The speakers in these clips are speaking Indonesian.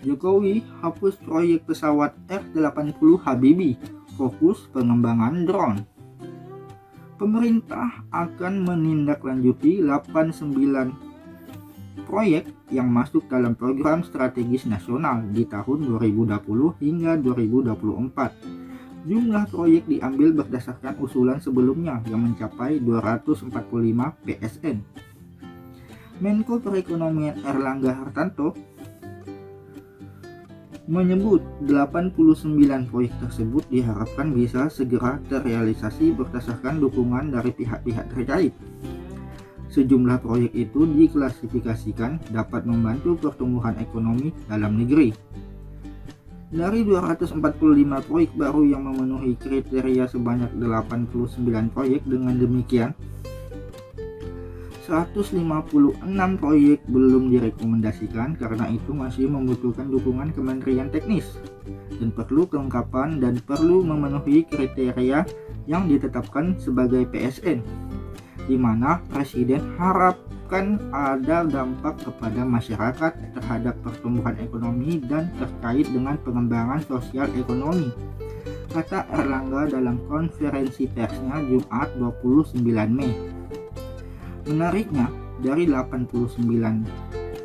Jokowi hapus proyek pesawat F-80 Habibie, fokus pengembangan drone. Pemerintah akan menindaklanjuti 89 proyek yang masuk dalam program strategis nasional di tahun 2020 hingga 2024. Jumlah proyek diambil berdasarkan usulan sebelumnya yang mencapai 245 PSN. Menko Perekonomian Erlangga Hartarto menyebut 89 proyek tersebut diharapkan bisa segera terrealisasi berdasarkan dukungan dari pihak-pihak terkait. Sejumlah proyek itu diklasifikasikan dapat membantu pertumbuhan ekonomi dalam negeri. Dari 245 proyek baru yang memenuhi kriteria sebanyak 89 proyek, dengan demikian 156 proyek belum direkomendasikan karena itu masih membutuhkan dukungan Kementerian Teknis dan perlu kelengkapan dan perlu memenuhi kriteria yang ditetapkan sebagai PSN, di mana Presiden harapkan ada dampak kepada masyarakat terhadap pertumbuhan ekonomi dan terkait dengan pengembangan sosial ekonomi, kata Erlangga dalam konferensi persnya Jumat 29 Mei. Menariknya, dari 89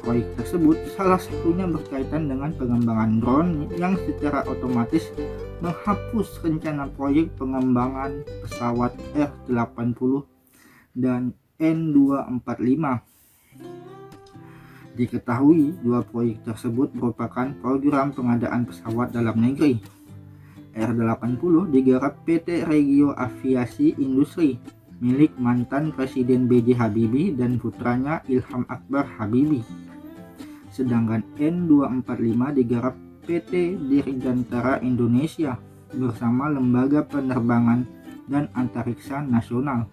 proyek tersebut, salah satunya berkaitan dengan pengembangan drone yang secara otomatis menghapus rencana proyek pengembangan pesawat F-80 dan N245. Diketahui, dua proyek tersebut merupakan program pengadaan pesawat dalam negeri. R80 digarap PT Regio Aviasi Industri, milik mantan Presiden B.J. Habibie dan putranya Ilham Akbar Habibie. Sedangkan N245 digarap PT Dirgantara Indonesia bersama Lembaga Penerbangan dan Antariksa Nasional.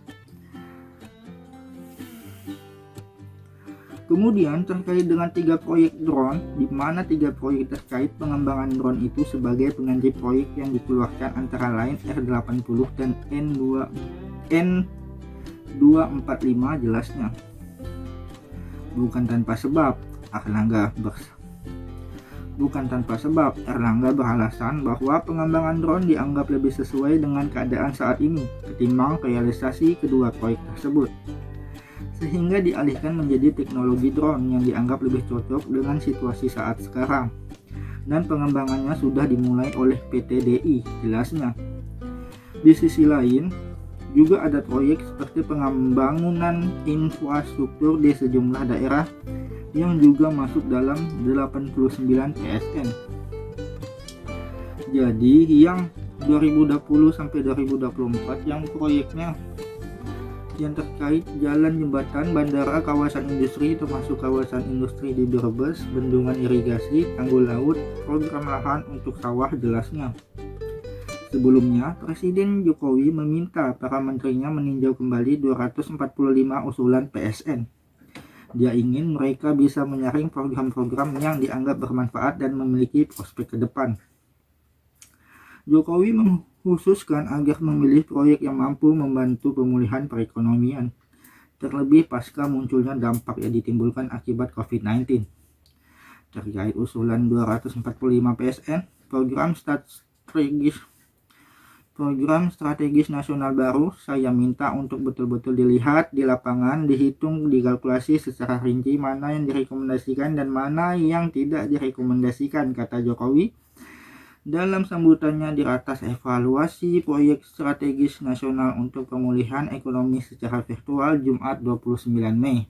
Kemudian terkait dengan 3 proyek drone, di mana 3 proyek terkait pengembangan drone itu sebagai pengganti proyek yang dikeluarkan antara lain R80 dan N245 jelasnya. Bukan tanpa sebab Erlangga beralasan bahwa pengembangan drone dianggap lebih sesuai dengan keadaan saat ini ketimbang realisasi kedua proyek tersebut, sehingga dialihkan menjadi teknologi drone yang dianggap lebih cocok dengan situasi saat sekarang, dan pengembangannya sudah dimulai oleh PT DI, jelasnya. Di sisi lain, juga ada proyek seperti pembangunan infrastruktur di sejumlah daerah yang juga masuk dalam 89 PSN. Jadi yang 2020 sampai 2024 yang proyeknya yang terkait jalan, jembatan, bandara, kawasan industri termasuk kawasan industri di Brebes, bendungan irigasi, tanggul laut, program lahan untuk sawah, jelasnya. Sebelumnya, Presiden Jokowi meminta para menterinya meninjau kembali 245 usulan PSN. Dia ingin mereka bisa menyaring program-program yang dianggap bermanfaat dan memiliki prospek ke depan. Jokowi mengkhususkan agar memilih proyek yang mampu membantu pemulihan perekonomian, terlebih pasca munculnya dampak yang ditimbulkan akibat COVID-19. Terkait usulan 245 PSN, program strategis nasional baru, saya minta untuk betul-betul dilihat di lapangan, dihitung, dikalkulasi secara rinci mana yang direkomendasikan dan mana yang tidak direkomendasikan, kata Jokowi dalam sambutannya di atas evaluasi proyek strategis nasional untuk pemulihan ekonomi secara virtual Jumat 29 Mei.